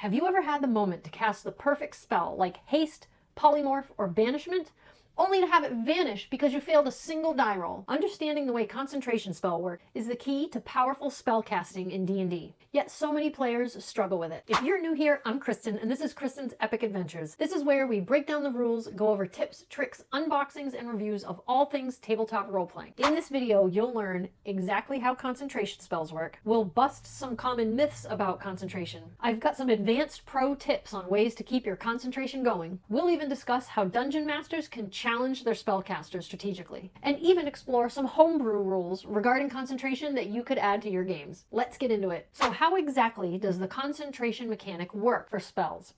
Have you ever had the moment to cast the perfect spell like Haste, Polymorph, or Banishment, only to have it vanish because you failed a single die roll? Understanding the way concentration spell work is the key to powerful spell casting in D&D. Yet so many players struggle with it. If you're new here, I'm Kristen, and this is Kristen's Epic Adventures. This is where we break down the rules, go over tips, tricks, unboxings, and reviews of all things tabletop role-playing. In this video, you'll learn exactly how concentration spells work. We'll bust some common myths about concentration. I've got some advanced pro tips on ways to keep your concentration going. We'll even discuss how dungeon masters can challenge their spellcasters strategically, and even explore some homebrew rules regarding concentration that you could add to your games. Let's get into it. So how exactly does the concentration mechanic work for spells?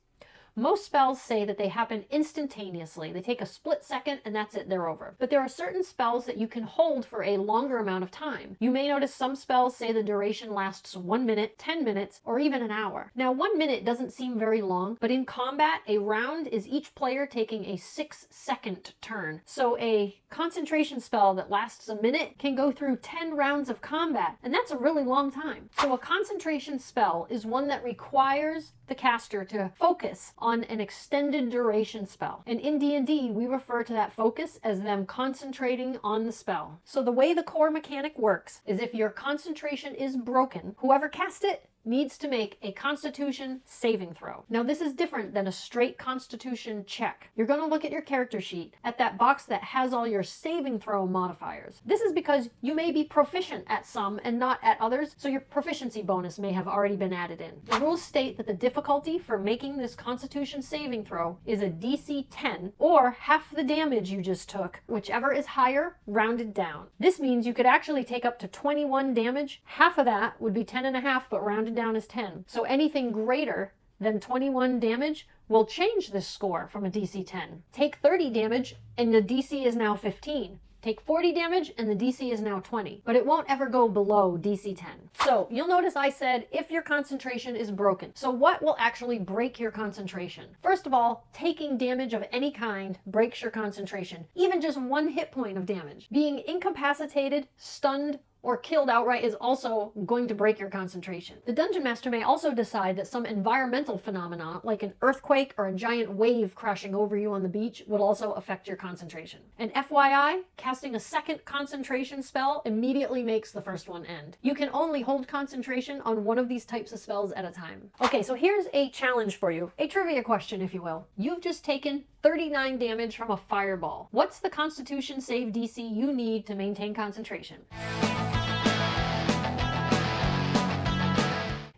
Most spells say that they happen instantaneously. They take a split second and that's it, they're over. But there are certain spells that you can hold for a longer amount of time. You may notice some spells say the duration lasts 1 minute, 10 minutes, or even an hour. Now 1 minute doesn't seem very long, but in combat, a round is each player taking a 6-second turn. So a concentration spell that lasts a minute can go through 10 rounds of combat, and that's a really long time. So a concentration spell is one that requires the caster to focus on an extended duration spell. And in D&D, we refer to that focus as them concentrating on the spell. So the way the core mechanic works is if your concentration is broken, whoever cast it needs to make a Constitution saving throw. Now this is different than a straight Constitution check. You're going to look at your character sheet at that box that has all your saving throw modifiers. This is because you may be proficient at some and not at others, so your proficiency bonus may have already been added in. The rules state that the difficulty for making this Constitution saving throw is a DC 10 or half the damage you just took, whichever is higher, rounded down. This means you could actually take up to 21 damage. Half of that would be 10.5, but rounded down is 10. So anything greater than 21 damage will change this score from a DC 10. Take 30 damage and the DC is now 15. Take 40 damage and the DC is now 20, but it won't ever go below DC 10. So you'll notice I said if your concentration is broken. So what will actually break your concentration? First of all, taking damage of any kind breaks your concentration, even just 1 hit point of damage. Being incapacitated, stunned, or killed outright is also going to break your concentration. The Dungeon Master may also decide that some environmental phenomena, like an earthquake or a giant wave crashing over you on the beach, would also affect your concentration. And FYI, casting a second concentration spell immediately makes the first one end. You can only hold concentration on one of these types of spells at a time. Okay, so here's a challenge for you. A trivia question, if you will. You've just taken 39 damage from a fireball. What's the Constitution save DC you need to maintain concentration?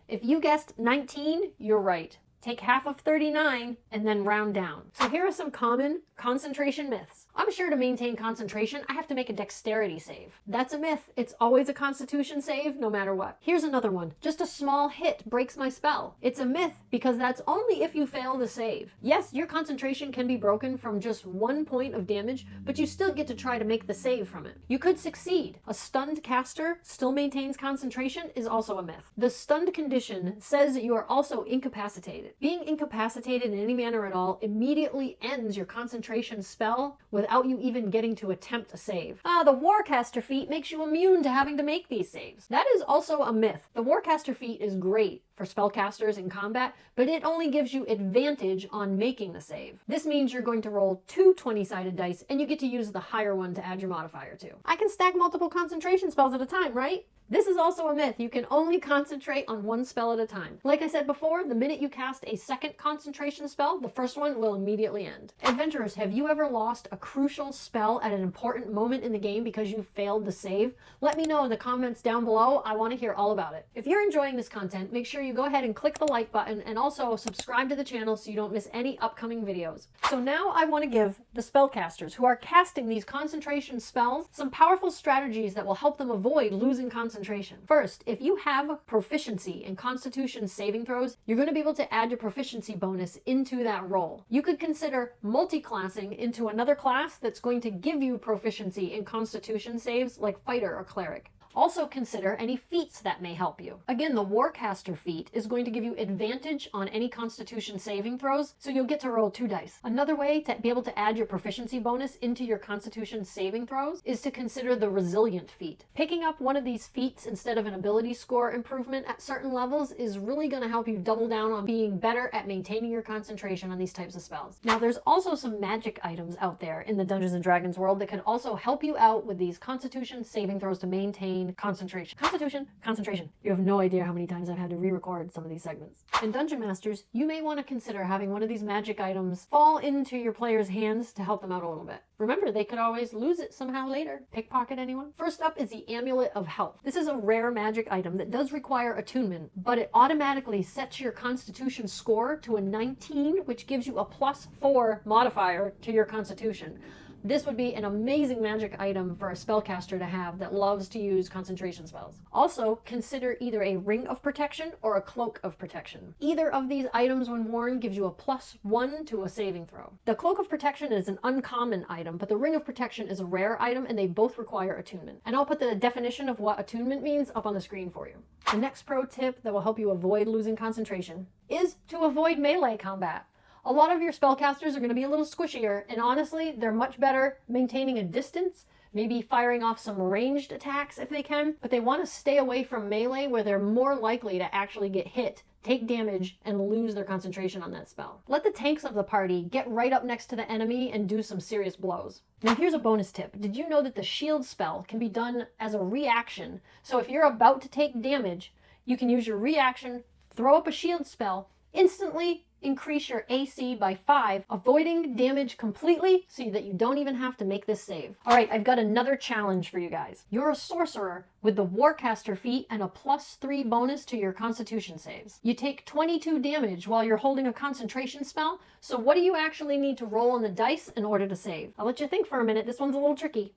If you guessed 19, you're right. Take half of 39 and then round down. So here are some common concentration myths. I'm sure to maintain concentration, I have to make a dexterity save. That's a myth. It's always a Constitution save, no matter what. Here's another one. Just a small hit breaks my spell. It's a myth because that's only if you fail the save. Yes, your concentration can be broken from just 1 point of damage, but you still get to try to make the save from it. You could succeed. A stunned caster still maintains concentration is also a myth. The stunned condition says that you are also incapacitated. Being incapacitated in any manner at all immediately ends your concentration spell without you even getting to attempt a save. The Warcaster feat makes you immune to having to make these saves. That is also a myth. The Warcaster feat is great for spellcasters in combat, but it only gives you advantage on making the save. This means you're going to roll 2 20-sided dice and you get to use the higher one to add your modifier to. I can stack multiple concentration spells at a time, right? This is also a myth. You can only concentrate on 1 spell at a time. Like I said before, the minute you cast a second concentration spell, the first one will immediately end. Adventurers, have you ever lost a crucial spell at an important moment in the game because you failed to save? Let me know in the comments down below. I want to hear all about it. If you're enjoying this content, make sure you go ahead and click the like button and also subscribe to the channel so you don't miss any upcoming videos. So now I want to give the spellcasters who are casting these concentration spells some powerful strategies that will help them avoid losing concentration. First, if you have proficiency in Constitution saving throws, you're going to be able to add your proficiency bonus into that roll. You could consider multi-classing into another class that's going to give you proficiency in Constitution saves like Fighter or Cleric. Also consider any feats that may help you. Again, the Warcaster feat is going to give you advantage on any Constitution saving throws, so you'll get to roll 2 dice. Another way to be able to add your proficiency bonus into your Constitution saving throws is to consider the Resilient feat. Picking up one of these feats instead of an ability score improvement at certain levels is really going to help you double down on being better at maintaining your concentration on these types of spells. Now, there's also some magic items out there in the Dungeons & Dragons world that can also help you out with these Constitution saving throws to maintain concentration. Concentration. You have no idea how many times I've had to re-record some of these segments. In Dungeon Masters, you may want to consider having one of these magic items fall into your player's hands to help them out a little bit. Remember, they could always lose it somehow later. Pickpocket anyone? First up is the Amulet of Health. This is a rare magic item that does require attunement, but it automatically sets your Constitution score to a 19, which gives you a +4 modifier to your Constitution. This would be an amazing magic item for a spellcaster to have that loves to use concentration spells. Also, consider either a Ring of Protection or a Cloak of Protection. Either of these items, when worn, gives you a +1 to a saving throw. The Cloak of Protection is an uncommon item, but the Ring of Protection is a rare item, and they both require attunement. And I'll put the definition of what attunement means up on the screen for you. The next pro tip that will help you avoid losing concentration is to avoid melee combat. A lot of your spellcasters are going to be a little squishier, and honestly, they're much better maintaining a distance, maybe firing off some ranged attacks if they can, but they want to stay away from melee where they're more likely to actually get hit, take damage, and lose their concentration on that spell. Let the tanks of the party get right up next to the enemy and do some serious blows. Now here's a bonus tip. Did you know that the shield spell can be done as a reaction? So if you're about to take damage, you can use your reaction, throw up a shield spell, instantly increase your AC by 5, avoiding damage completely so that you don't even have to make this save. All right, I've got another challenge for you guys. You're a sorcerer with the Warcaster feat and a +3 bonus to your Constitution saves. You take 22 damage while you're holding a concentration spell, so what do you actually need to roll on the dice in order to save? I'll let you think for a minute. This one's a little tricky.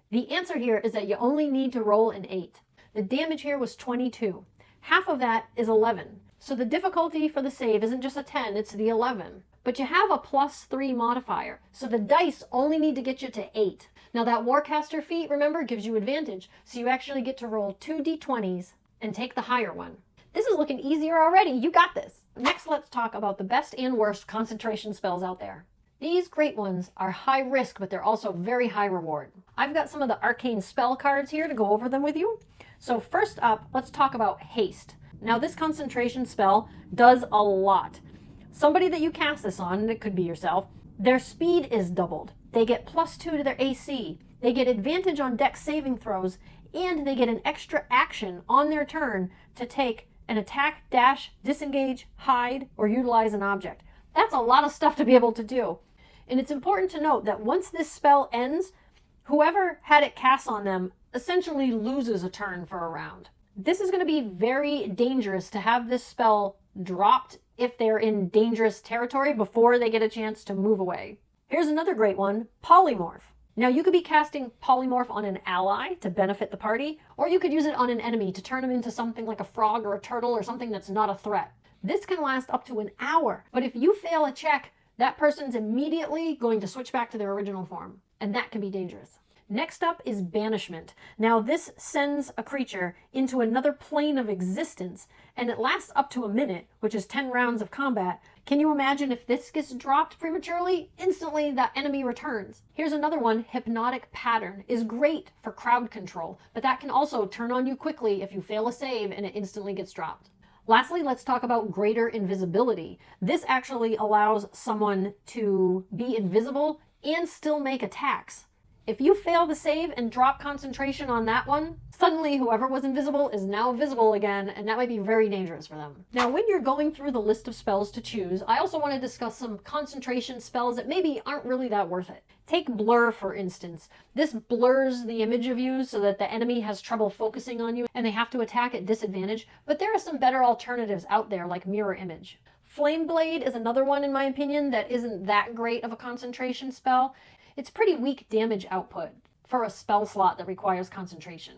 The answer here is that you only need to roll an 8. The damage here was 22. Half of that is 11. So the difficulty for the save isn't just a 10, it's the 11. But you have a +3 modifier, so the dice only need to get you to 8. Now that Warcaster feat, remember, gives you advantage, so you actually get to roll 2 d20s and take the higher one. This is looking easier already. You got this. Next, let's talk about the best and worst concentration spells out there. These great ones are high risk, but they're also very high reward. I've got some of the arcane spell cards here to go over them with you. So first up, let's talk about Haste. Now this concentration spell does a lot. Somebody that you cast this on, and it could be yourself, their speed is doubled. They get +2 to their AC. They get advantage on dex saving throws, and they get an extra action on their turn to take an attack, dash, disengage, hide, or utilize an object. That's a lot of stuff to be able to do. And it's important to note that once this spell ends, whoever had it cast on them essentially loses a turn for a round. This is going to be very dangerous to have this spell dropped if they're in dangerous territory before they get a chance to move away. Here's another great one, Polymorph. Now you could be casting Polymorph on an ally to benefit the party, or you could use it on an enemy to turn them into something like a frog or a turtle or something that's not a threat. This can last up to an hour, but if you fail a check, that person's immediately going to switch back to their original form, and that can be dangerous. Next up is Banishment. Now this sends a creature into another plane of existence, and it lasts up to a minute, which is 10 rounds of combat. Can you imagine if this gets dropped prematurely? Instantly that enemy returns. Here's another one, Hypnotic Pattern, is great for crowd control, but that can also turn on you quickly if you fail a save and it instantly gets dropped. Lastly, let's talk about Greater Invisibility. This actually allows someone to be invisible and still make attacks. If you fail the save and drop concentration on that one, suddenly whoever was invisible is now visible again, and that might be very dangerous for them. Now, when you're going through the list of spells to choose, I also want to discuss some concentration spells that maybe aren't really that worth it. Take Blur, for instance. This blurs the image of you so that the enemy has trouble focusing on you and they have to attack at disadvantage, but there are some better alternatives out there like Mirror Image. Flame Blade is another one, in my opinion, that isn't that great of a concentration spell. It's pretty weak damage output for a spell slot that requires concentration.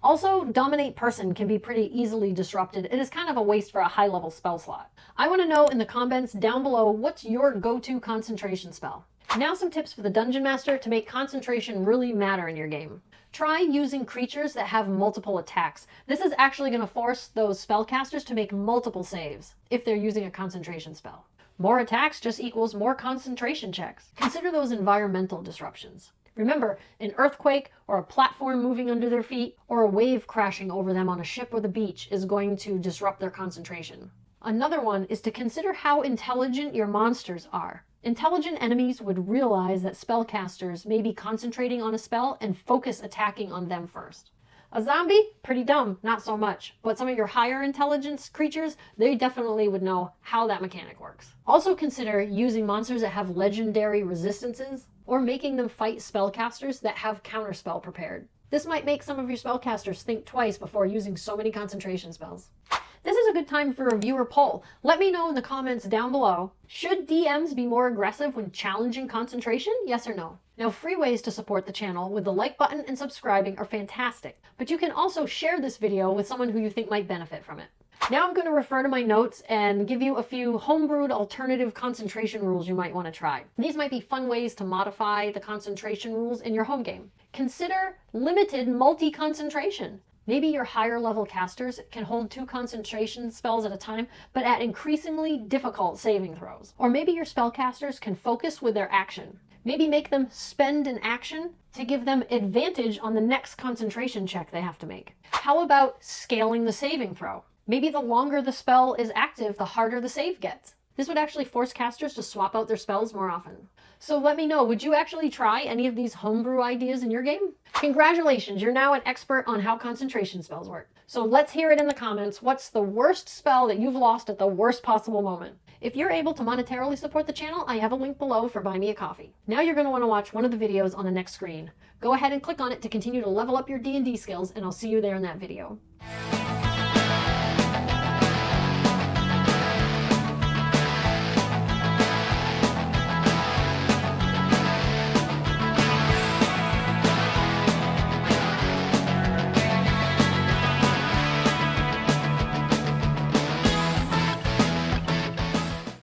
Also, Dominate Person can be pretty easily disrupted. It is kind of a waste for a high-level spell slot. I want to know in the comments down below, what's your go-to concentration spell? Now some tips for the Dungeon Master to make concentration really matter in your game. Try using creatures that have multiple attacks. This is actually going to force those spellcasters to make multiple saves if they're using a concentration spell. More attacks just equals more concentration checks. Consider those environmental disruptions. Remember, an earthquake or a platform moving under their feet or a wave crashing over them on a ship or the beach is going to disrupt their concentration. Another one is to consider how intelligent your monsters are. Intelligent enemies would realize that spellcasters may be concentrating on a spell and focus attacking on them first. A zombie? Pretty dumb, not so much. But some of your higher intelligence creatures, they definitely would know how that mechanic works. Also consider using monsters that have legendary resistances, or making them fight spellcasters that have counterspell prepared. This might make some of your spellcasters think twice before using so many concentration spells. This is a good time for a viewer poll. Let me know in the comments down below. Should DMs be more aggressive when challenging concentration? Yes or no? Now, free ways to support the channel with the like button and subscribing are fantastic, but you can also share this video with someone who you think might benefit from it. Now I'm going to refer to my notes and give you a few homebrewed alternative concentration rules you might want to try. These might be fun ways to modify the concentration rules in your home game. Consider limited multi-concentration. Maybe your higher level casters can hold 2 concentration spells at a time, but at increasingly difficult saving throws. Or maybe your spellcasters can focus with their action. Maybe make them spend an action to give them advantage on the next concentration check they have to make. How about scaling the saving throw? Maybe the longer the spell is active, the harder the save gets. This would actually force casters to swap out their spells more often. So let me know, would you actually try any of these homebrew ideas in your game? Congratulations, you're now an expert on how concentration spells work. So let's hear it in the comments. What's the worst spell that you've lost at the worst possible moment? If you're able to monetarily support the channel, I have a link below for Buy Me a Coffee. Now you're going to want to watch one of the videos on the next screen. Go ahead and click on it to continue to level up your D&D skills, and I'll see you there in that video.